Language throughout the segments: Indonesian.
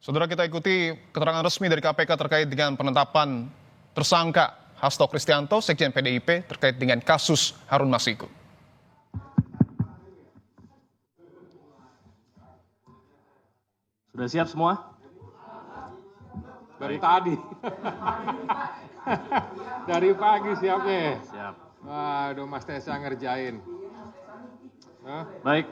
Saudara, kita ikuti keterangan resmi dari KPK terkait dengan penetapan tersangka Hasto Kristianto, Sekjen PDIP, terkait dengan kasus Harun Masiku. Sudah siap semua? Dari tadi. Dari pagi siapnya. Siap. Waduh, Mas Tessa ngerjain. Baik.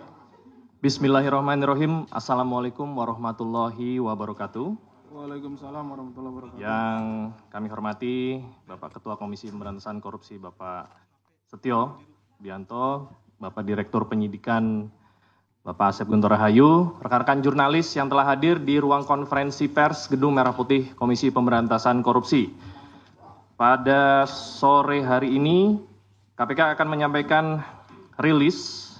Bismillahirrahmanirrahim. Assalamualaikum warahmatullahi wabarakatuh. Waalaikumsalam warahmatullahi wabarakatuh. Yang kami hormati Bapak Ketua Komisi Pemberantasan Korupsi Bapak Setio Bianto, Bapak Direktur Penyidikan Bapak Asep Guntur Rahayu, rekan-rekan jurnalis yang telah hadir di ruang konferensi pers Gedung Merah Putih Komisi Pemberantasan Korupsi. Pada sore hari ini KPK akan menyampaikan rilis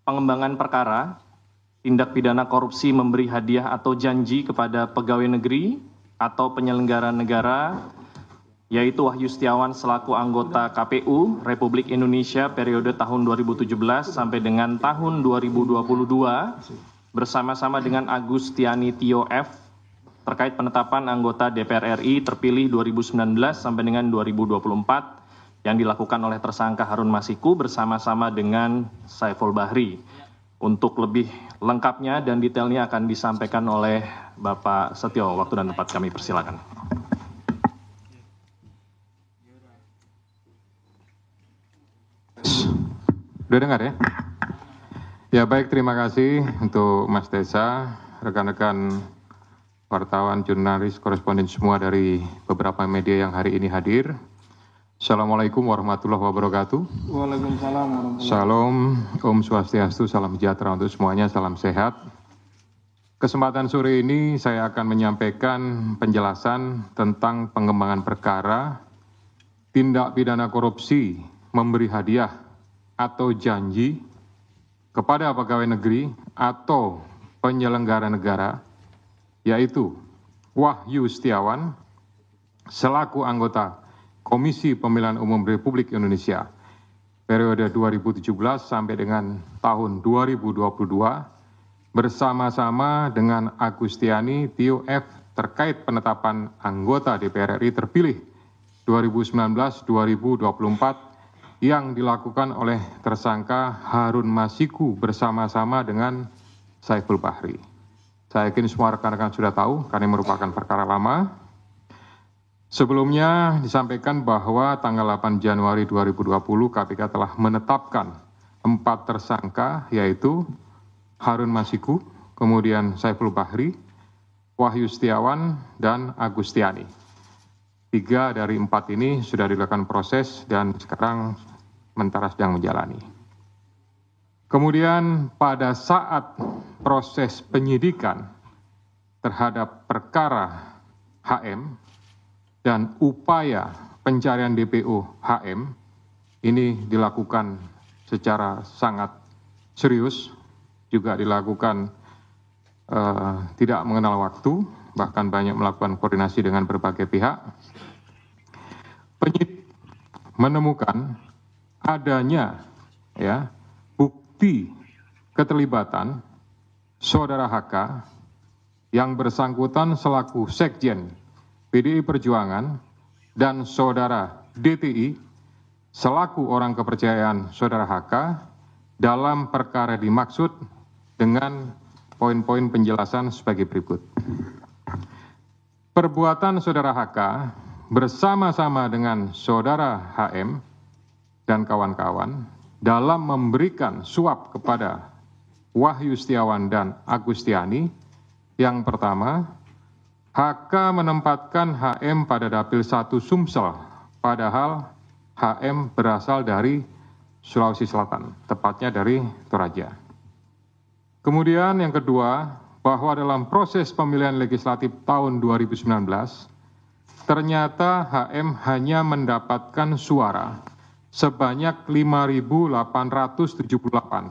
pengembangan perkara tindak pidana korupsi memberi hadiah atau janji kepada pegawai negeri atau penyelenggara negara, yaitu Wahyu Setiawan selaku anggota KPU Republik Indonesia periode tahun 2017 sampai dengan tahun 2022 bersama-sama dengan Agustiani Tio F terkait penetapan anggota DPR RI terpilih 2019 sampai dengan 2024 yang dilakukan oleh tersangka Harun Masiku bersama-sama dengan Saiful Bahri. Untuk lebih lengkapnya dan detailnya akan disampaikan oleh Bapak Setio. Waktu dan tempat kami persilakan. Udah dengar ya? Ya baik, terima kasih untuk Mas Tessa, rekan-rekan wartawan, jurnalis, koresponden semua dari beberapa media yang hari ini hadir. Assalamualaikum warahmatullahi wabarakatuh. Waalaikumsalam warahmatullahi wabarakatuh. Salam, Om Swastiastu, salam sejahtera untuk semuanya, salam sehat. Kesempatan sore ini saya akan menyampaikan penjelasan tentang pengembangan perkara tindak pidana korupsi memberi hadiah atau janji kepada pegawai negeri atau penyelenggara negara, yaitu Wahyu Setiawan selaku anggota Komisi Pemilihan Umum Republik Indonesia periode 2017 sampai dengan tahun 2022 bersama-sama dengan Agustiani Tio F terkait penetapan anggota DPR RI terpilih 2019-2024 yang dilakukan oleh tersangka Harun Masiku bersama-sama dengan Saiful Bahri. Saya yakin semua rekan-rekan sudah tahu karena ini merupakan perkara lama. Sebelumnya disampaikan bahwa tanggal 8 Januari 2020 KPK telah menetapkan 4 tersangka, yaitu Harun Masiku, kemudian Saiful Bahri, Wahyu Setiawan, dan Agustiani. 3 dari 4 ini sudah dilakukan proses dan sekarang sementara sedang menjalani. Kemudian pada saat proses penyidikan terhadap perkara HM, dan upaya pencarian DPO HM ini dilakukan secara sangat serius, juga dilakukan tidak mengenal waktu, bahkan banyak melakukan koordinasi dengan berbagai pihak. Penyidik menemukan adanya bukti keterlibatan saudara HK yang bersangkutan selaku Sekjen PDI Perjuangan dan saudara DTI selaku orang kepercayaan saudara HK dalam perkara dimaksud dengan poin-poin penjelasan sebagai berikut. Perbuatan saudara HK bersama-sama dengan saudara HM dan kawan-kawan dalam memberikan suap kepada Wahyu Setiawan dan Agustiani, yang pertama, HK menempatkan HM pada Dapil 1 Sumsel, padahal HM berasal dari Sulawesi Selatan, tepatnya dari Toraja. Kemudian yang kedua, bahwa dalam proses pemilihan legislatif tahun 2019, ternyata HM hanya mendapatkan suara sebanyak 5.878,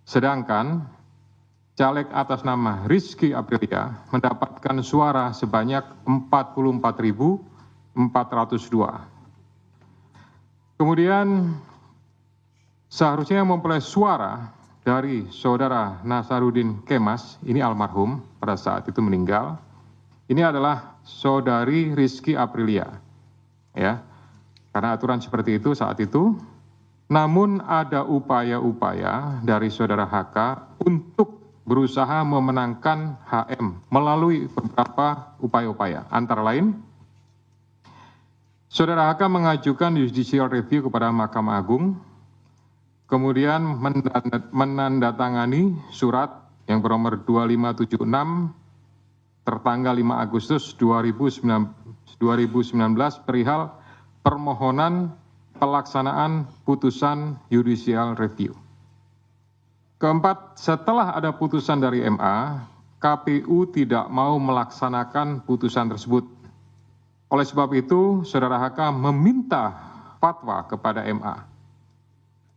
sedangkan caleg atas nama Rizky Aprilia mendapatkan suara sebanyak 44.402. Kemudian seharusnya memperoleh suara dari saudara Nasaruddin Kemas, ini almarhum pada saat itu meninggal. Ini adalah saudari Rizky Aprilia, ya, karena aturan seperti itu saat itu. Namun ada upaya-upaya dari saudara HK untuk berusaha memenangkan HM melalui beberapa upaya-upaya. Antara lain, saudara HK mengajukan judicial review kepada Mahkamah Agung, kemudian menandatangani surat yang bernomor 2576 tertanggal 5 Agustus 2019 perihal permohonan pelaksanaan putusan judicial review. Keempat, setelah ada putusan dari MA, KPU tidak mau melaksanakan putusan tersebut. Oleh sebab itu, saudara HK meminta fatwa kepada MA.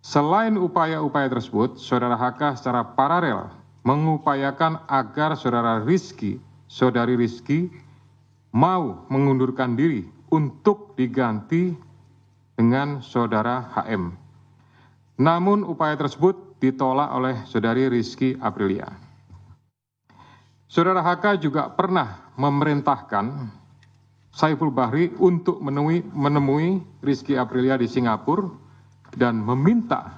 Selain upaya-upaya tersebut, saudara HK secara paralel mengupayakan agar saudari Rizky mau mengundurkan diri untuk diganti dengan saudara HM. Namun upaya tersebut ditolak oleh saudari Rizky Aprilia. Saudara HK juga pernah memerintahkan Saiful Bahri untuk menemui Rizky Aprilia di Singapura dan meminta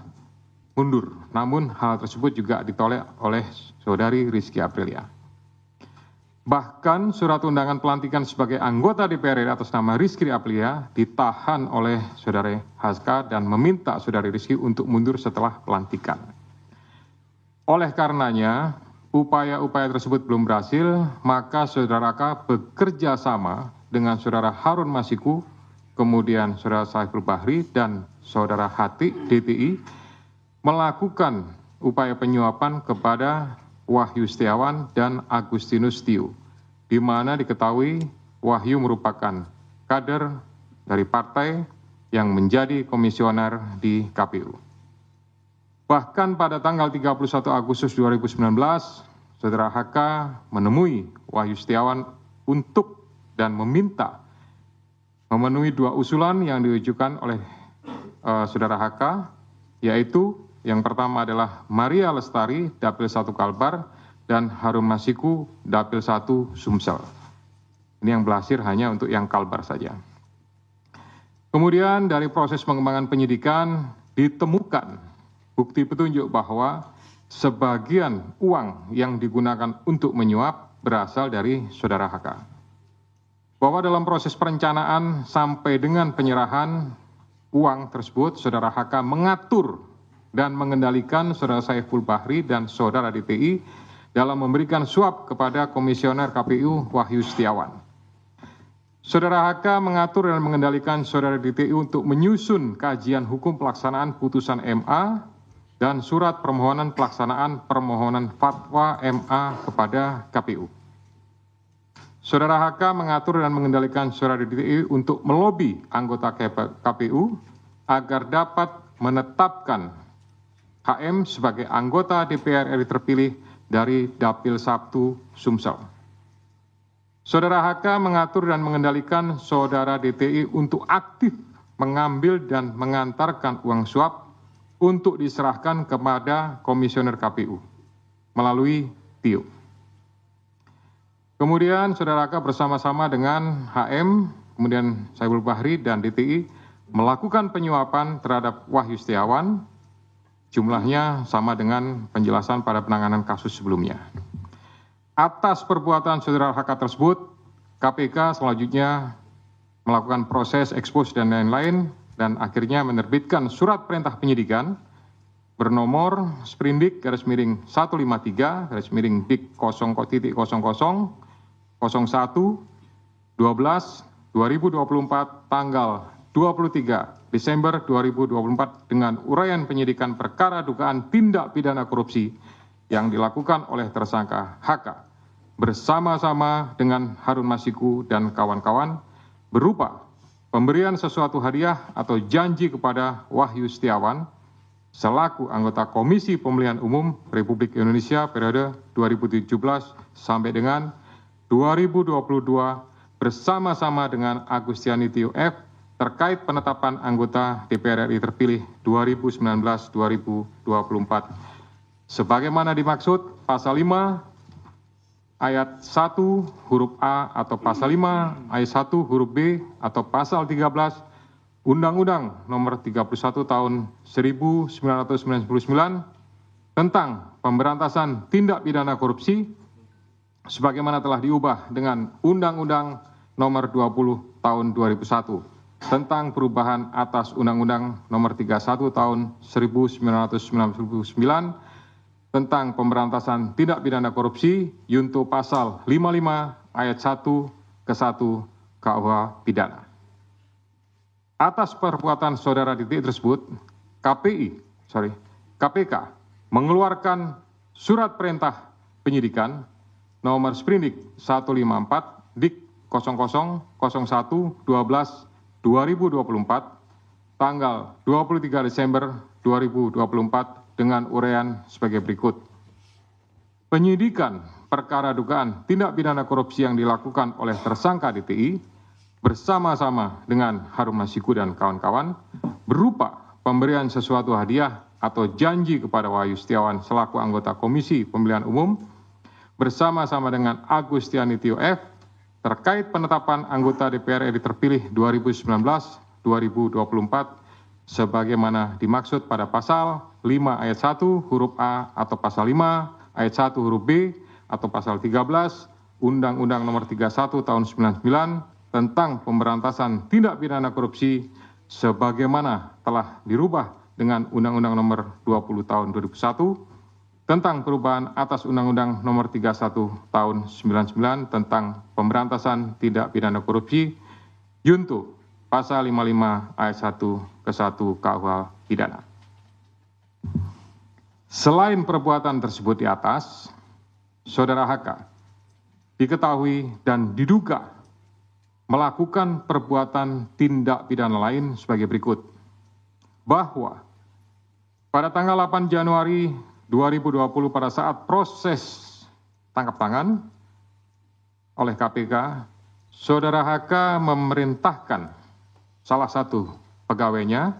mundur. Namun hal tersebut juga ditolak oleh saudari Rizky Aprilia. Bahkan surat undangan pelantikan sebagai anggota DPR RI atas nama Rizky Aprilia ditahan oleh saudari HK dan meminta saudari Rizky untuk mundur setelah pelantikan. Oleh karenanya, upaya-upaya tersebut belum berhasil, maka saudara HK bekerja sama dengan saudara Harun Masiku, kemudian saudara Saiful Bahri dan saudara Hati DTI melakukan upaya penyuapan kepada Wahyu Setiawan dan Agustinus Tio, di mana diketahui Wahyu merupakan kader dari partai yang menjadi komisioner di KPU. Bahkan pada tanggal 31 Agustus 2019, saudara HK menemui Wahyu Setiawan untuk dan meminta memenuhi dua usulan yang diajukan oleh saudara HK, yaitu yang pertama adalah Maria Lestari, Dapil 1 Kalbar, dan Harun Masiku, Dapil 1 Sumsel. Ini yang berhasil hanya untuk yang Kalbar saja. Kemudian dari proses pengembangan penyidikan ditemukan bukti petunjuk bahwa sebagian uang yang digunakan untuk menyuap berasal dari saudara HK. Bahwa dalam proses perencanaan sampai dengan penyerahan uang tersebut, saudara HK mengatur dan mengendalikan saudara Saiful Bahri dan saudara DTI dalam memberikan suap kepada komisioner KPU Wahyu Setiawan. Saudara HK mengatur dan mengendalikan saudara DTI untuk menyusun kajian hukum pelaksanaan putusan MA dan surat permohonan pelaksanaan permohonan fatwa MA kepada KPU. Saudara HK mengatur dan mengendalikan saudara DTI untuk melobi anggota KPU agar dapat menetapkan HM sebagai anggota DPR RI terpilih dari Dapil 1 Sumsel. Saudara HK mengatur dan mengendalikan saudara DTI untuk aktif mengambil dan mengantarkan uang suap untuk diserahkan kepada komisioner KPU melalui Tio. Kemudian saudara HK bersama-sama dengan HM, kemudian Saiful Bahri dan DTI melakukan penyuapan terhadap Wahyu Setiawan. Jumlahnya sama dengan penjelasan pada penanganan kasus sebelumnya. Atas perbuatan saudara HK tersebut, KPK selanjutnya melakukan proses ekspos dan lain-lain dan akhirnya menerbitkan surat perintah penyidikan bernomor Sprindik /153/Dik 0.0001 12/2024 tanggal 23 Desember 2024 dengan uraian penyidikan perkara dugaan tindak pidana korupsi yang dilakukan oleh tersangka HK bersama-sama dengan Harun Masiku dan kawan-kawan berupa pemberian sesuatu hadiah atau janji kepada Wahyu Setiawan selaku anggota Komisi Pemilihan Umum Republik Indonesia periode 2017 sampai dengan 2022 bersama-sama dengan Agustiani Tio F terkait penetapan anggota DPR RI terpilih 2019-2024 sebagaimana dimaksud pasal 5 ayat 1 huruf A atau pasal 5 ayat 1 huruf B atau pasal 13 Undang-Undang Nomor 31 Tahun 1999 tentang pemberantasan tindak pidana korupsi sebagaimana telah diubah dengan Undang-Undang Nomor 20 Tahun 2001 tentang perubahan atas Undang-Undang Nomor 31 Tahun 1999 tentang pemberantasan tindak pidana korupsi junto pasal 55 ayat 1 ke 1 KUH pidana. Atas perbuatan saudara Titik tersebut, KPK mengeluarkan surat perintah penyidikan nomor sprindik 154 dik 0001/12/2024 tanggal 23 Desember 2024 dengan uraian sebagai berikut. Penyidikan perkara dugaan tindak pidana korupsi yang dilakukan oleh tersangka DTI bersama-sama dengan Harun Masiku dan kawan-kawan berupa pemberian sesuatu hadiah atau janji kepada Wahyu Setiawan selaku anggota Komisi Pemilihan Umum bersama-sama dengan Agustiani Tio F terkait penetapan anggota DPR RI terpilih 2019-2024 sebagaimana dimaksud pada pasal 5 ayat 1 huruf A atau pasal 5 ayat 1 huruf B atau pasal 13 Undang-Undang Nomor 31 Tahun 99 tentang pemberantasan tindak pidana korupsi sebagaimana telah dirubah dengan Undang-Undang Nomor 20 Tahun 2001 tentang perubahan atas Undang-Undang Nomor 31 Tahun 99 tentang pemberantasan tindak pidana korupsi junto pasal 55 ayat 1 ke 1 KUH pidana. Selain perbuatan tersebut di atas, saudara HK diketahui dan diduga melakukan perbuatan tindak pidana lain sebagai berikut. Bahwa pada tanggal 8 Januari 2020 pada saat proses tangkap tangan oleh KPK, saudara HK memerintahkan salah satu pegawainya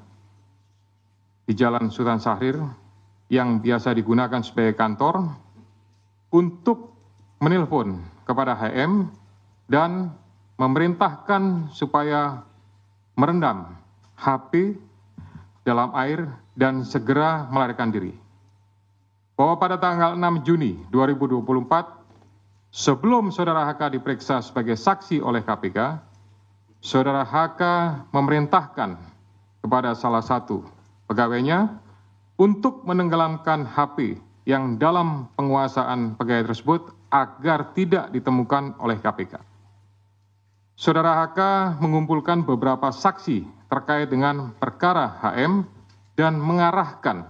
di Jalan Sultan Syahrir yang biasa digunakan sebagai kantor untuk menelpon kepada HM dan memerintahkan supaya merendam HP dalam air dan segera melarikan diri. Bahwa pada tanggal 6 Juni 2024, sebelum saudara HK diperiksa sebagai saksi oleh KPK, saudara HK memerintahkan kepada salah satu pegawainya untuk menenggelamkan HP yang dalam penguasaan pegawai tersebut agar tidak ditemukan oleh KPK. Saudara HK mengumpulkan beberapa saksi terkait dengan perkara HM dan mengarahkan,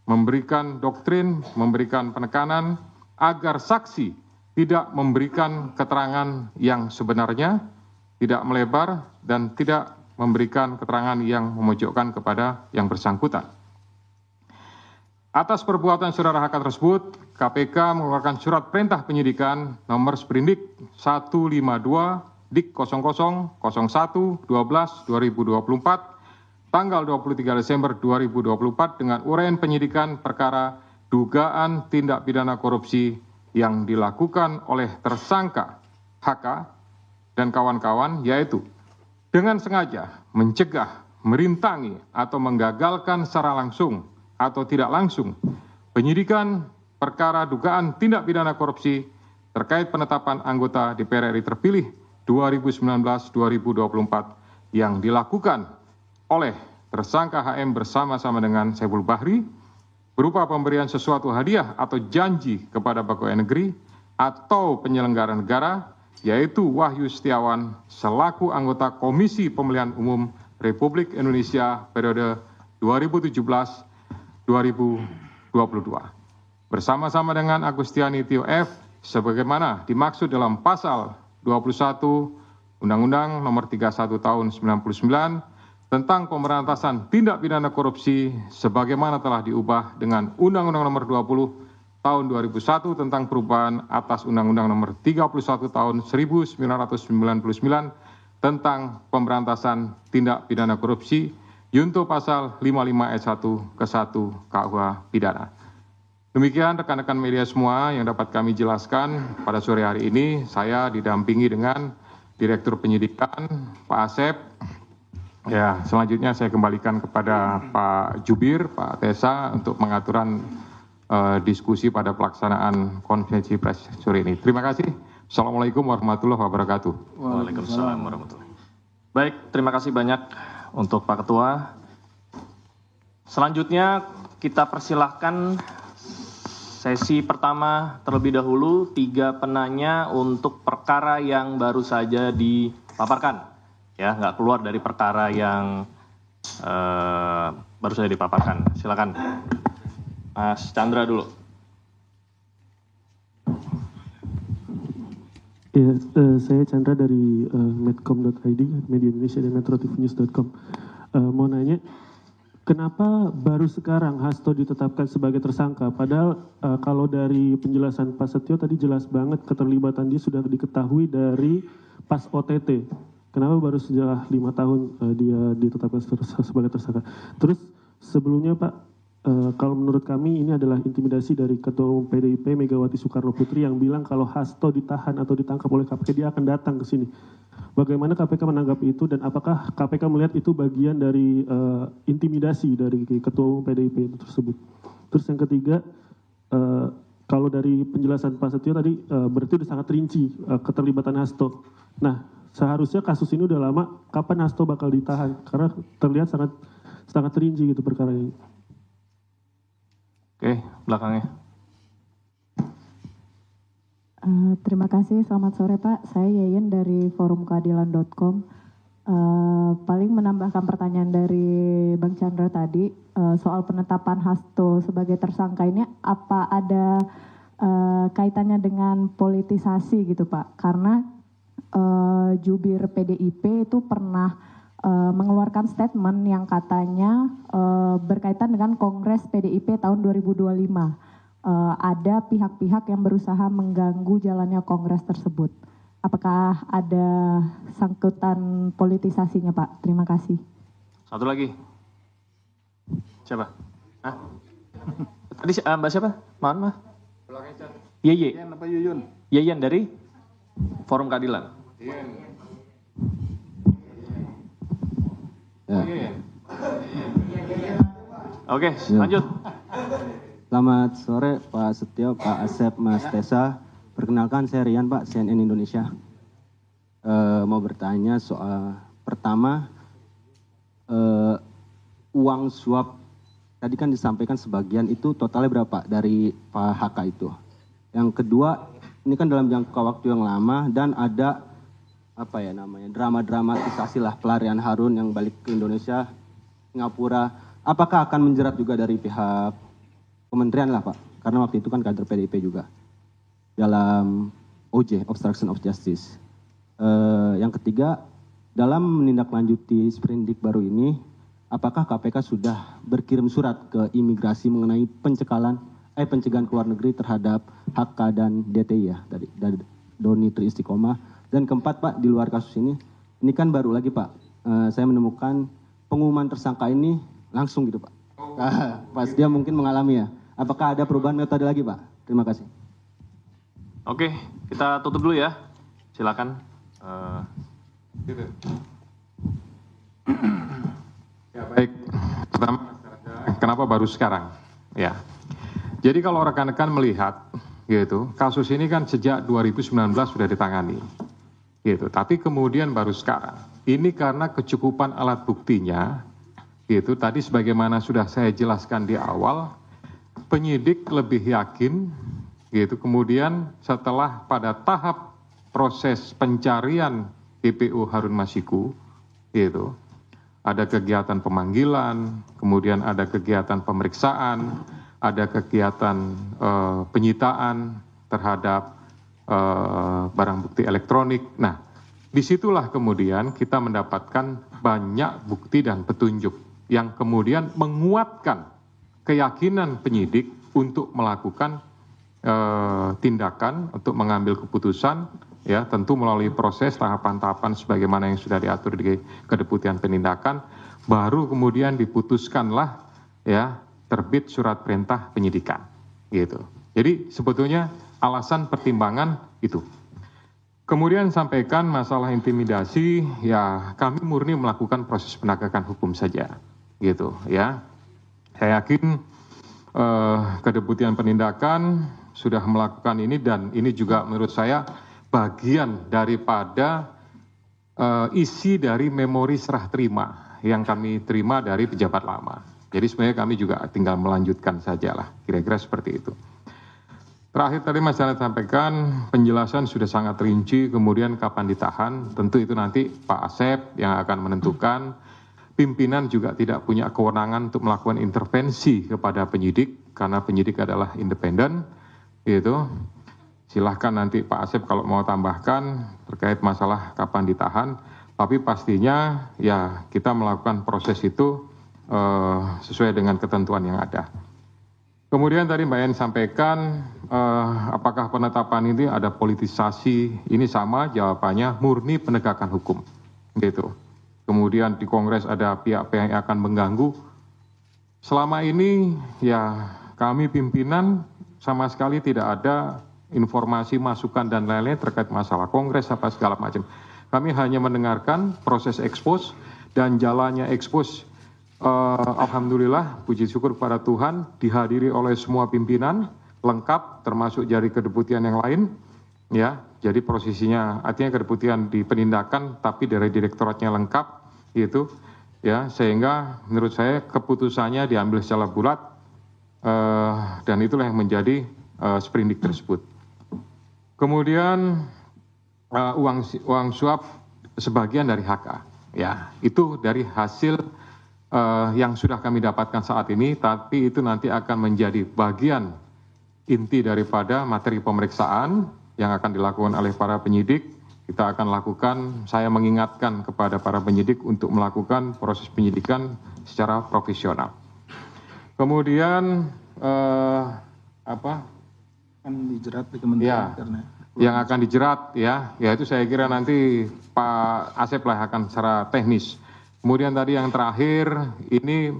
memberikan doktrin, memberikan penekanan agar saksi tidak memberikan keterangan yang sebenarnya, tidak melebar, dan tidak memberikan keterangan yang memojokkan kepada yang bersangkutan. Atas perbuatan saudara HK tersebut, KPK mengeluarkan surat perintah penyidikan nomor sprindik 152 dik 0001/12/2024 tanggal 23 Desember 2024 dengan uraian penyidikan perkara dugaan tindak pidana korupsi yang dilakukan oleh tersangka HK dan kawan-kawan, yaitu dengan sengaja mencegah, merintangi, atau menggagalkan secara langsung atau tidak langsung penyidikan perkara dugaan tindak pidana korupsi terkait penetapan anggota DPR RI terpilih 2019-2024 yang dilakukan oleh tersangka HM bersama-sama dengan Saiful Bahri berupa pemberian sesuatu hadiah atau janji kepada pegawai negeri atau penyelenggara negara, yaitu Wahyu Setiawan selaku anggota Komisi Pemilihan Umum Republik Indonesia periode 2017-2022 bersama-sama dengan Agustiani Tio F sebagaimana dimaksud dalam pasal 21 Undang-Undang Nomor 31 Tahun 99 tentang pemberantasan tindak pidana korupsi sebagaimana telah diubah dengan Undang-Undang Nomor 20 Tahun 2001 tentang perubahan atas Undang-Undang Nomor 31 Tahun 1999 tentang pemberantasan tindak pidana korupsi junto pasal 55 ayat 1 ke 1 KUH pidana. Demikian rekan-rekan media semua yang dapat kami jelaskan pada sore hari ini. Saya didampingi dengan Direktur Penyidikan, Pak Asep. Ya, selanjutnya saya kembalikan kepada Pak Jubir, Pak Tesa untuk pengaturan diskusi pada pelaksanaan konferensi pers sore ini. Terima kasih. Assalamualaikum warahmatullahi wabarakatuh. Waalaikumsalam warahmatullahi wabarakatuh. Baik, terima kasih banyak untuk Pak Ketua. Selanjutnya kita persilahkan sesi pertama terlebih dahulu 3 penanya untuk perkara yang baru saja dipaparkan. Ya, nggak keluar dari perkara yang baru saja dipaparkan. Silakan, Mas Chandra dulu. Ya, saya Chandra dari medcom.id, Media Indonesia dan metrotvnews.com. Mau nanya, kenapa baru sekarang Hasto ditetapkan sebagai tersangka? Padahal kalau dari penjelasan Pak Setio tadi jelas banget keterlibatan dia sudah diketahui dari pas OTT. Kenapa baru setelah 5 tahun dia ditetapkan sebagai tersangka? Terus sebelumnya Pak, kalau menurut kami ini adalah intimidasi dari Ketua Umum PDIP Megawati Soekarno Putri yang bilang kalau Hasto ditahan atau ditangkap oleh KPK dia akan datang ke sini. Bagaimana KPK menanggapi itu dan apakah KPK melihat itu bagian dari intimidasi dari Ketua Umum PDIP itu tersebut? Terus yang ketiga, kalau dari penjelasan Pak Setio tadi berarti sudah sangat rinci keterlibatan Hasto. Nah, seharusnya kasus ini udah lama, kapan Hasto bakal ditahan? Karena terlihat sangat rinci gitu perkara ini. Oke, belakangnya. Terima kasih, selamat sore Pak. Saya Yeyen dari forumkeadilan.com. Paling menambahkan pertanyaan dari Bang Chandra tadi, soal penetapan Hasto sebagai tersangka ini, apa ada kaitannya dengan politisasi gitu Pak? Karena jubir PDIP itu pernah mengeluarkan statement yang katanya berkaitan dengan Kongres PDIP tahun 2025. Ada pihak-pihak yang berusaha mengganggu jalannya Kongres tersebut. Apakah ada sangkutan politisasinya Pak? Terima kasih. Satu lagi. Siapa? Hah? Tadi Mbak siapa? Maaf. Yeye. Yan apa Yuyun? Yeyen dari Forum Keadilan. Oke, lanjut. Selamat sore Pak Setio, Pak Asep, Mas Tesa. Perkenalkan saya Rian Pak, CNN Indonesia. Mau bertanya soal pertama, uang suap tadi kan disampaikan sebagian itu totalnya berapa dari Pak HK itu. Yang kedua, ini kan dalam jangka waktu yang lama dan ada drama-dramatisasi lah pelarian Harun yang balik ke Indonesia, Singapura. Apakah akan menjerat juga dari pihak kementerian lah Pak? Karena waktu itu kan kader PDIP juga dalam OJ, Obstruction of Justice. Yang ketiga, dalam menindaklanjuti sprindik baru ini, apakah KPK sudah berkirim surat ke imigrasi mengenai pencegahan ke luar negeri terhadap HK dan DTI ya, dari Doni Tri Istiqomah. Dan keempat Pak, di luar kasus ini kan baru lagi Pak, saya menemukan pengumuman tersangka ini langsung gitu Pak. Pas dia mungkin mengalami ya. Apakah ada perubahan metode lagi Pak? Terima kasih. Oke, kita tutup dulu ya. Silakan. Ya baik, pertama kenapa baru sekarang? Ya, jadi kalau rekan-rekan melihat gitu, kasus ini kan sejak 2019 sudah ditangani, gitu. Tapi kemudian baru sekarang. Ini karena kecukupan alat buktinya, gitu. Tadi sebagaimana sudah saya jelaskan di awal, penyidik lebih yakin, gitu. Kemudian setelah pada tahap proses pencarian DPO Harun Masiku, gitu. Ada kegiatan pemanggilan, kemudian ada kegiatan pemeriksaan, ada kegiatan penyitaan terhadap barang bukti elektronik. Nah, disitulah kemudian kita mendapatkan banyak bukti dan petunjuk yang kemudian menguatkan keyakinan penyidik untuk melakukan tindakan, untuk mengambil keputusan, ya tentu melalui proses tahapan-tahapan sebagaimana yang sudah diatur di Kedeputian Penindakan, baru kemudian diputuskanlah ya terbit surat perintah penyidikan. gitu. Jadi sebetulnya alasan pertimbangan itu. Kemudian sampaikan masalah intimidasi, ya kami murni melakukan proses penegakan hukum saja, gitu ya. Saya yakin Kedeputian Penindakan sudah melakukan ini dan ini juga menurut saya bagian daripada isi dari memori serah terima yang kami terima dari pejabat lama. Jadi sebenarnya kami juga tinggal melanjutkan sajalah, kira-kira seperti itu. Terakhir tadi Mas Janet sampaikan penjelasan sudah sangat rinci, kemudian kapan ditahan, tentu itu nanti Pak Asep yang akan menentukan. Pimpinan juga tidak punya kewenangan untuk melakukan intervensi kepada penyidik, karena penyidik adalah independen, gitu. Silahkan nanti Pak Asep kalau mau tambahkan terkait masalah kapan ditahan, tapi pastinya ya kita melakukan proses itu sesuai dengan ketentuan yang ada. Kemudian tadi Mbak En sampaikan apakah penetapan ini ada politisasi, ini sama jawabannya murni penegakan hukum, gitu. Kemudian di Kongres ada pihak-pihak yang akan mengganggu. Selama ini ya kami pimpinan sama sekali tidak ada informasi, masukan dan lain-lain terkait masalah Kongres apa segala macam. Kami hanya mendengarkan proses ekspos dan jalannya ekspos. Alhamdulillah, puji syukur kepada Tuhan, dihadiri oleh semua pimpinan, lengkap, termasuk dari kedeputian yang lain, ya. Jadi posisinya, artinya kedeputian di penindakan, tapi dari direktoratnya lengkap, gitu, ya. Sehingga menurut saya keputusannya diambil secara bulat, dan itulah yang menjadi sprindik tersebut. Kemudian uang suap sebagian dari HK, ya. Itu dari hasil yang sudah kami dapatkan saat ini, tapi itu nanti akan menjadi bagian inti daripada materi pemeriksaan yang akan dilakukan oleh para penyidik. Kita akan lakukan, saya mengingatkan kepada para penyidik untuk melakukan proses penyidikan secara profesional. Kemudian Kan dijerat di kementerian ya, karena yang akan dijerat ya itu saya kira nanti Pak Asep lah akan secara teknis. Kemudian tadi yang terakhir, ini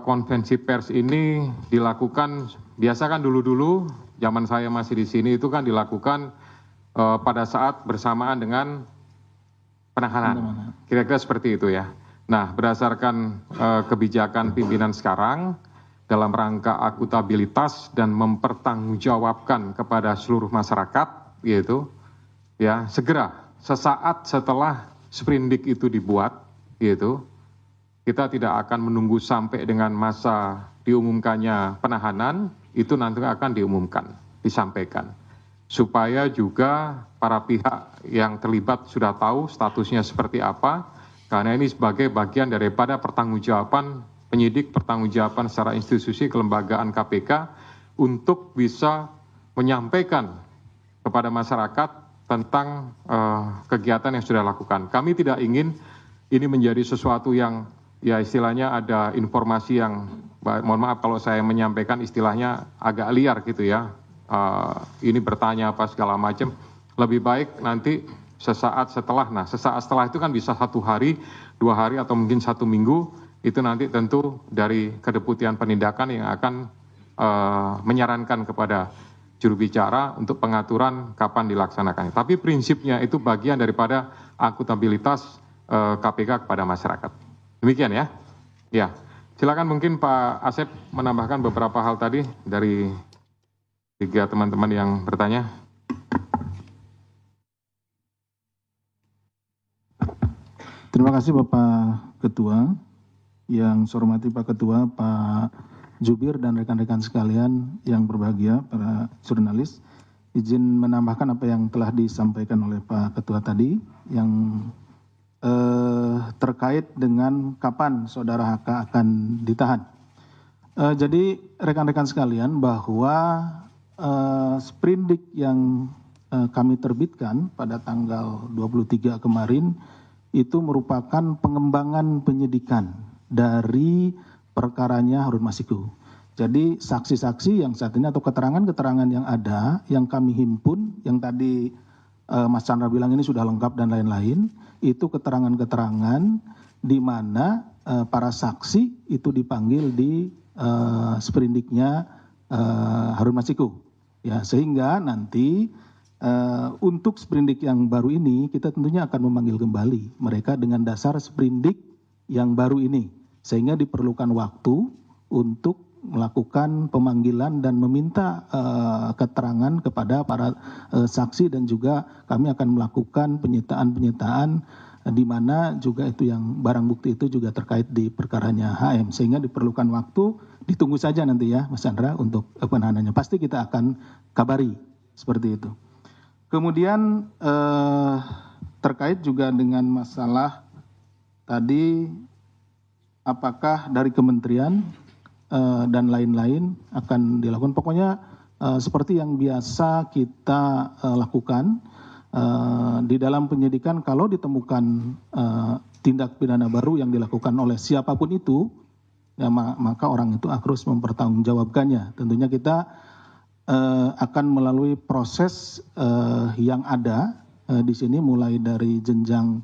konvensi pers ini dilakukan, biasa kan dulu-dulu, zaman saya masih di sini itu kan dilakukan pada saat bersamaan dengan penahanan. Kira-kira seperti itu ya. Nah, berdasarkan kebijakan pimpinan sekarang, dalam rangka akuntabilitas dan mempertanggungjawabkan kepada seluruh masyarakat, gitu, ya segera, sesaat setelah sprindik itu dibuat, gitu, kita tidak akan menunggu sampai dengan masa diumumkannya penahanan, itu nanti akan diumumkan, disampaikan. Supaya juga para pihak yang terlibat sudah tahu statusnya seperti apa, karena ini sebagai bagian daripada pertanggungjawaban penyidik, pertanggungjawaban secara institusi kelembagaan KPK untuk bisa menyampaikan kepada masyarakat tentang kegiatan yang sudah dilakukan. Kami tidak ingin ini menjadi sesuatu yang ya istilahnya ada informasi yang, mohon maaf kalau saya menyampaikan istilahnya agak liar gitu ya, ini bertanya apa segala macam, lebih baik nanti sesaat setelah, nah sesaat setelah itu kan bisa 1 hari, 2 hari atau mungkin 1 minggu, itu nanti tentu dari Kedeputian Penindakan yang akan menyarankan kepada juru bicara untuk pengaturan kapan dilaksanakannya. Tapi prinsipnya itu bagian daripada akuntabilitas KPK kepada masyarakat. Demikian ya. Ya, silakan mungkin Pak Asep menambahkan beberapa hal tadi dari 3 teman-teman yang bertanya. Terima kasih Bapak Ketua. Yang saya hormati Pak Ketua, Pak Jubir dan rekan-rekan sekalian yang berbahagia, para jurnalis. Izin menambahkan apa yang telah disampaikan oleh Pak Ketua tadi, yang terkait dengan kapan saudara HK akan ditahan. Jadi rekan-rekan sekalian, bahwa sprindik yang kami terbitkan pada tanggal 23 kemarin itu merupakan pengembangan penyidikan dari perkaranya Harun Masiku. Jadi saksi-saksi yang saat ini atau keterangan-keterangan yang ada, yang kami himpun, yang tadi Mas Chandra bilang ini sudah lengkap dan lain-lain, itu keterangan-keterangan di mana para saksi itu dipanggil di sprindiknya Harun Masiku. Ya, sehingga nanti untuk sprindik yang baru ini kita tentunya akan memanggil kembali mereka dengan dasar sprindik yang baru ini, sehingga diperlukan waktu untuk melakukan pemanggilan dan meminta keterangan kepada para saksi, dan juga kami akan melakukan penyitaan di mana juga itu yang barang bukti itu juga terkait di perkaranya HM, sehingga diperlukan waktu. Ditunggu saja nanti ya Mas Chandra untuk penahanannya, pasti kita akan kabari seperti itu. Kemudian terkait juga dengan masalah tadi apakah dari kementerian dan lain-lain akan dilakukan. Pokoknya seperti yang biasa kita lakukan di dalam penyidikan, kalau ditemukan tindak pidana baru yang dilakukan oleh siapapun itu, ya maka orang itu harus mempertanggungjawabkannya. Tentunya kita akan melalui proses yang ada di sini, mulai dari jenjang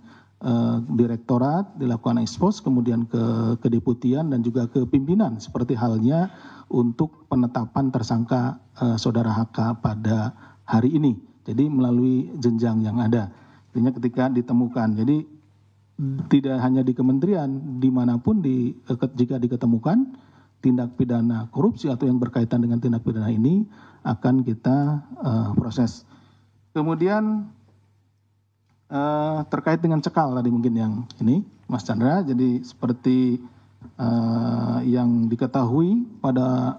direktorat, dilakukan ekspos, kemudian ke kedeputian dan juga ke pimpinan, seperti halnya untuk penetapan tersangka saudara HK pada hari ini. Jadi melalui jenjang yang ada, artinya ketika ditemukan, jadi tidak hanya di kementerian, dimanapun jika diketemukan tindak pidana korupsi atau yang berkaitan dengan tindak pidana ini akan kita proses. Kemudian terkait dengan cekal tadi mungkin yang ini Mas Chandra, jadi seperti yang diketahui pada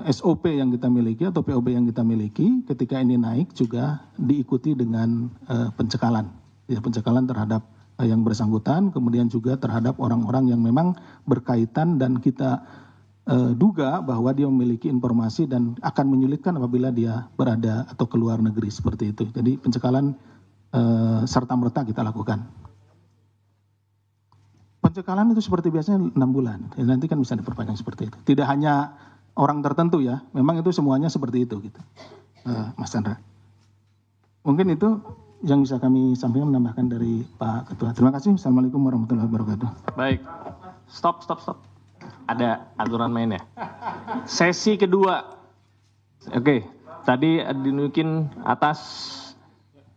SOP yang kita miliki atau POB yang kita miliki, ketika ini naik juga diikuti dengan pencekalan, ya, pencekalan terhadap yang bersangkutan, kemudian juga terhadap orang-orang yang memang berkaitan dan kita duga bahwa dia memiliki informasi dan akan menyulitkan apabila dia berada atau keluar negeri, seperti itu. Jadi pencekalan serta-merta kita lakukan. Pencekalan itu seperti biasanya 6 bulan, ya, nanti kan bisa diperpanjang seperti itu. Tidak hanya orang tertentu ya, memang itu semuanya seperti itu gitu, Mas Chandra. Mungkin itu yang bisa kami sampaikan, menambahkan dari Pak Ketua. Terima kasih. Assalamualaikum warahmatullahi wabarakatuh. Baik, stop. Ada aturan mainnya. Sesi kedua. Oke, tadi dinunjukin atas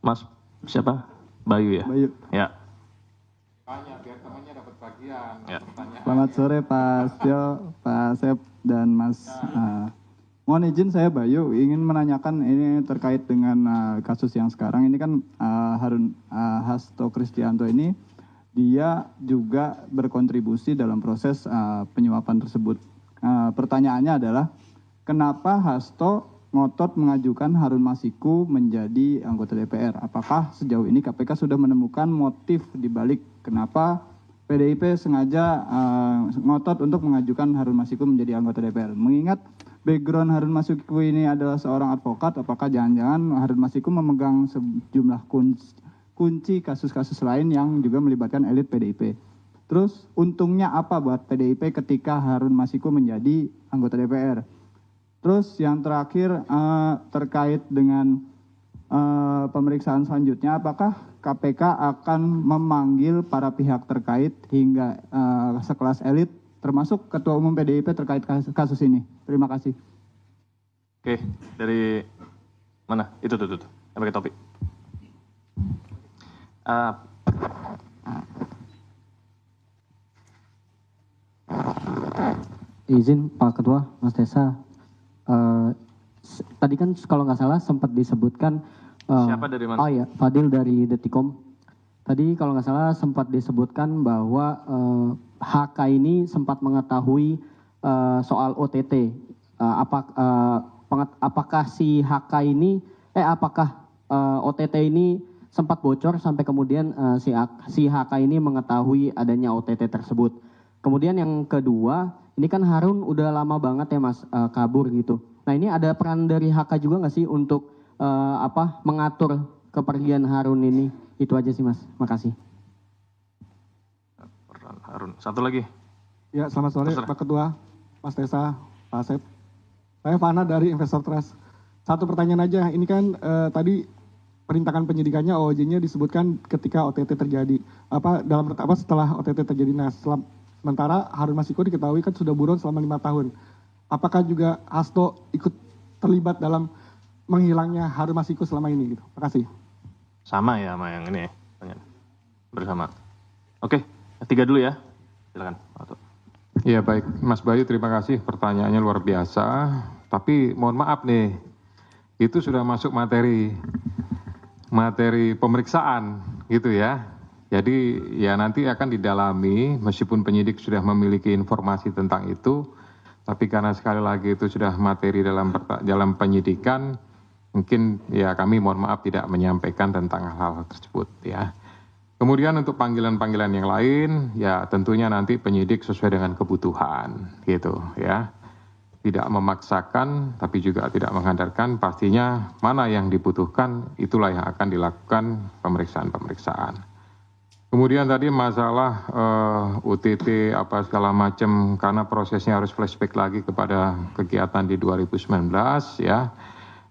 Mas siapa? Bayu ya? Bayu. Ya. Biar temannya dapat bagian. Ya. Selamat sore Pak Setio, Pak Asep, dan Mas. Mohon izin, saya Bayu ingin menanyakan ini terkait dengan kasus yang sekarang ini kan Harun Hasto Kristianto ini dia juga berkontribusi dalam proses penyuapan tersebut. Pertanyaannya adalah kenapa Hasto ngotot mengajukan Harun Masiku menjadi anggota DPR? Apakah sejauh ini KPK sudah menemukan motif dibalik kenapa PDIP sengaja ngotot untuk mengajukan Harun Masiku menjadi anggota DPR? Mengingat background Harun Masiku ini adalah seorang advokat, apakah jangan-jangan Harun Masiku memegang sejumlah kunci kasus-kasus lain yang juga melibatkan elit PDIP? Terus untungnya apa buat PDIP ketika Harun Masiku menjadi anggota DPR? Terus yang terakhir terkait dengan pemeriksaan selanjutnya, apakah KPK akan memanggil para pihak terkait hingga sekelas elit, termasuk Ketua Umum PDIP terkait kasus ini? Terima kasih. Oke, dari mana? Itu tuh. Pakai topik. Izin Pak Ketua, Mas Tesa. Tadi kan kalau nggak salah sempat disebutkan. Siapa dari mana? Oh iya, Fadil dari Detikom. Tadi kalau nggak salah sempat disebutkan bahwa HK ini sempat mengetahui soal OTT. Apakah si HK ini, apakah OTT ini sempat bocor sampai kemudian si HK ini mengetahui adanya OTT tersebut. Kemudian yang kedua, ini kan Harun udah lama banget ya Mas kabur gitu. Nah ini ada peran dari HK juga nggak sih untuk mengatur kepergian Harun ini? Itu aja sih Mas, makasih. Peran Harun. Satu lagi. Ya, selamat sore Pak Ketua, Mas Tesa, Pak Asep. Saya Fana dari Investor Trust. Satu pertanyaan aja, ini kan tadi perintahan penyidikannya OOJ-nya disebutkan ketika OTT terjadi. Setelah OTT terjadi. Nah, Sementara Harun Masiku diketahui kan sudah buron selama 5 tahun. Apakah juga Hasto ikut terlibat dalam menghilangnya Harun Masiku selama ini gitu? Terima kasih. Sama ya sama yang ini ya, bersama. Oke, 3 dulu ya, silakan. Ya baik, Mas Bayu terima kasih pertanyaannya luar biasa. Tapi mohon maaf nih, itu sudah masuk materi pemeriksaan gitu ya. Jadi ya nanti akan didalami meskipun penyidik sudah memiliki informasi tentang itu, tapi karena sekali lagi itu sudah materi dalam penyidikan, mungkin ya kami mohon maaf tidak menyampaikan tentang hal-hal tersebut ya. Kemudian untuk panggilan-panggilan yang lain, ya tentunya nanti penyidik sesuai dengan kebutuhan gitu ya. Tidak memaksakan, tapi juga tidak menghandarkan, pastinya mana yang dibutuhkan, itulah yang akan dilakukan pemeriksaan-pemeriksaan. Kemudian tadi masalah UTT apa segala macam, karena prosesnya harus flashback lagi kepada kegiatan di 2019 ya.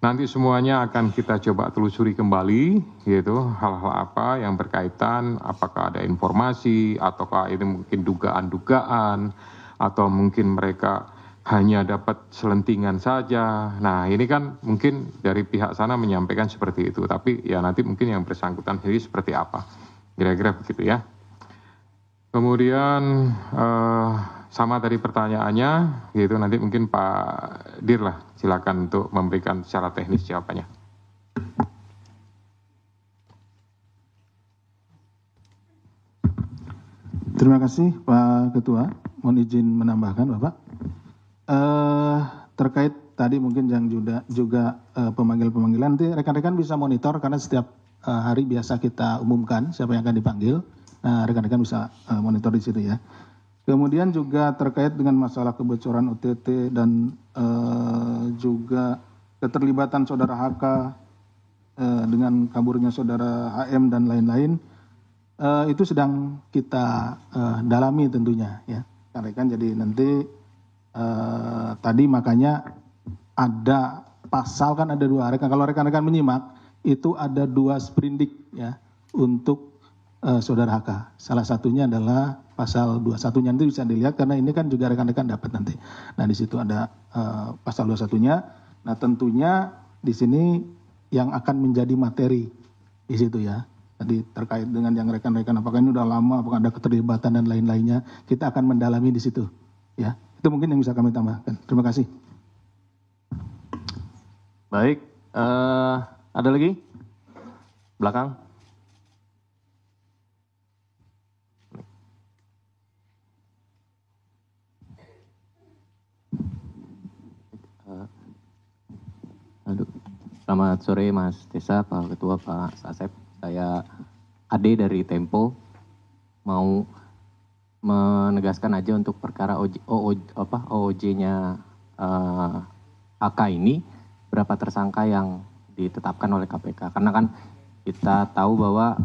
Nanti semuanya akan kita coba telusuri kembali gitu, hal-hal apa yang berkaitan, apakah ada informasi, ataukah ini mungkin dugaan-dugaan, atau mungkin mereka hanya dapat selentingan saja. Nah ini kan mungkin dari pihak sana menyampaikan seperti itu, tapi ya nanti mungkin yang bersangkutan sendiri seperti apa. Kira-kira begitu ya. Kemudian sama tadi pertanyaannya gitu, nanti mungkin Pak Dir lah silakan untuk memberikan secara teknis jawabannya. Terima kasih Pak Ketua. Mohon izin menambahkan Bapak. Terkait tadi mungkin yang juga pemanggilan nanti rekan-rekan bisa monitor karena setiap hari biasa kita umumkan siapa yang akan dipanggil. Nah, rekan-rekan bisa monitor di situ ya. Kemudian juga terkait dengan masalah kebocoran OTT dan juga keterlibatan saudara HK dengan kaburnya saudara HM dan lain-lain, itu sedang kita dalami tentunya ya, rekan-rekan. Jadi nanti tadi makanya ada pasal kan ada 2. Kalau rekan-rekan menyimak itu ada 2 sprindik ya untuk saudara HK. Salah satunya adalah pasal 21-nya, nanti bisa dilihat karena ini kan juga rekan-rekan dapat nanti. Nah di situ ada pasal 21-nya. Nah tentunya di sini yang akan menjadi materi di situ ya. Tadi terkait dengan yang rekan-rekan apakah ini udah lama, apakah ada keterlibatan dan lain-lainnya, kita akan mendalami di situ ya. Itu mungkin yang bisa kami tambahkan. Terima kasih. Baik, ada lagi? Belakang. Selamat sore Mas Tesa, Pak Ketua, Pak Asep. Saya Ade dari Tempo. Mau menegaskan aja untuk perkara OOJ-nya HK ini, berapa tersangka yang ditetapkan oleh KPK. Karena kan kita tahu bahwa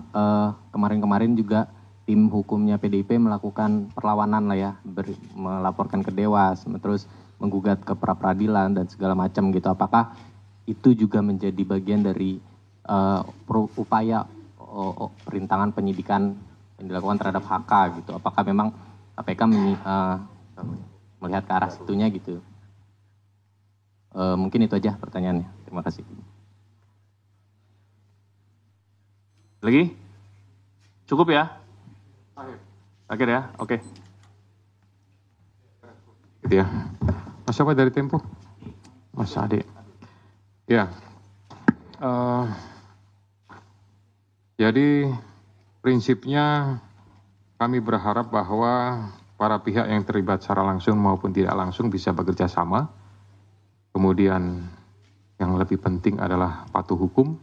kemarin-kemarin juga tim hukumnya PDIP melakukan perlawanan lah ya, melaporkan ke Dewas, terus menggugat ke pra-peradilan dan segala macam gitu. Apakah itu juga menjadi bagian dari upaya perintangan penyidikan yang dilakukan terhadap HK gitu? Apakah memang KPK melihat ke arah situnya gitu? Mungkin itu aja pertanyaannya. Terima kasih. Lagi? Cukup ya? Akhir ya? Oke. Gitu ya. Mas siapa dari Tempo? Mas Ade. Ya. Jadi prinsipnya kami berharap bahwa para pihak yang terlibat secara langsung maupun tidak langsung bisa bekerja sama. Kemudian yang lebih penting adalah patuh hukum,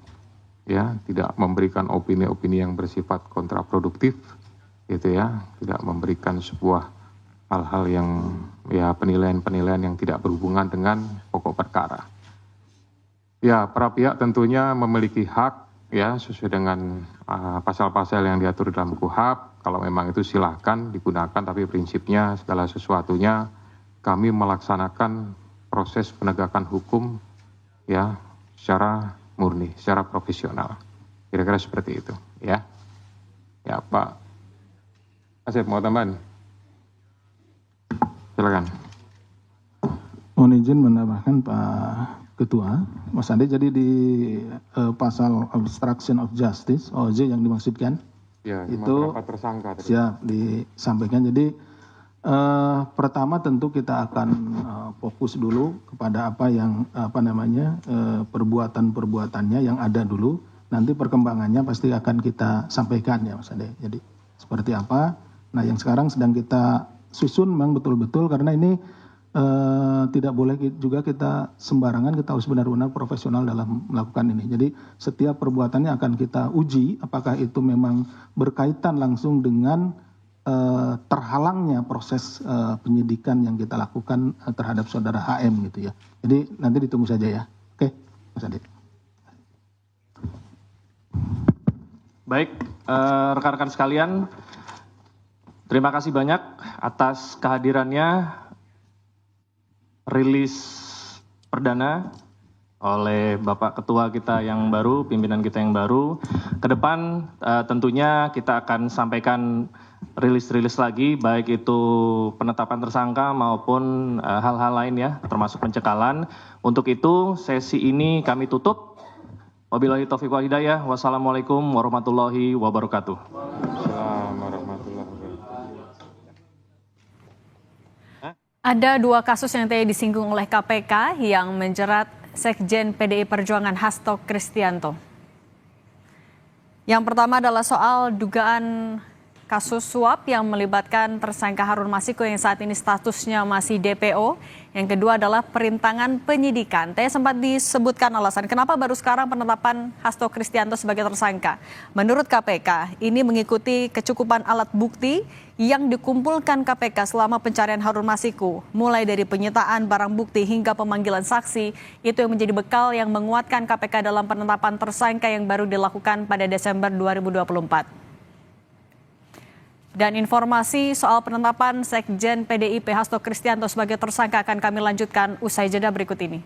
ya, tidak memberikan opini-opini yang bersifat kontraproduktif, gitu ya, tidak memberikan sebuah hal-hal yang ya penilaian-penilaian yang tidak berhubungan dengan pokok perkara. Ya, para pihak tentunya memiliki hak ya sesuai dengan pasal-pasal yang diatur dalam KUHP. Kalau memang itu silahkan digunakan, tapi prinsipnya segala sesuatunya kami melaksanakan proses penegakan hukum ya secara murni, secara profesional. Kira-kira seperti itu ya. Ya Pak Asep mau tambahan? Silakan. Mohon izin menambahkan Pak Ketua, Mas Ade, jadi di pasal obstruction of justice, OJ yang dimaksudkan, Ya, itu beberapa tersangka tadi. siap disampaikan. Jadi pertama tentu kita akan fokus dulu kepada apa yang perbuatan-perbuatannya yang ada dulu. Nanti perkembangannya pasti akan kita sampaikan ya Mas Ade. Jadi seperti apa? Nah yang sekarang sedang kita susun memang betul-betul karena ini tidak boleh juga kita sembarangan, kita harus benar-benar profesional dalam melakukan ini. Jadi setiap perbuatannya akan kita uji apakah itu memang berkaitan langsung dengan terhalangnya proses penyidikan yang kita lakukan terhadap saudara HM gitu ya. Jadi nanti ditunggu saja ya. Oke, Mas Ade. Baik, rekan-rekan sekalian, terima kasih banyak atas kehadirannya rilis perdana oleh Bapak Ketua kita yang baru, pimpinan kita yang baru. Ke depan tentunya kita akan sampaikan rilis-rilis lagi, baik itu penetapan tersangka maupun hal-hal lain ya, termasuk pencekalan. Untuk itu sesi ini kami tutup. Wabillahi taufiq wal hidayah. Wassalamualaikum warahmatullahi wabarakatuh. Ada dua kasus yang tadi disinggung oleh KPK yang menjerat Sekjen PDI Perjuangan Hasto Kristianto. Yang pertama adalah soal dugaan kasus suap yang melibatkan tersangka Harun Masiku yang saat ini statusnya masih DPO. Yang kedua adalah perintangan penyidikan. Tadi sempat disebutkan alasan kenapa baru sekarang penetapan Hasto Kristianto sebagai tersangka. Menurut KPK, ini mengikuti kecukupan alat bukti yang dikumpulkan KPK selama pencarian Harun Masiku. Mulai dari penyitaan barang bukti hingga pemanggilan saksi, itu yang menjadi bekal yang menguatkan KPK dalam penetapan tersangka yang baru dilakukan pada Desember 2024. Dan informasi soal penetapan Sekjen PDIP Hasto Kristianto sebagai tersangka akan kami lanjutkan usai jeda berikut ini.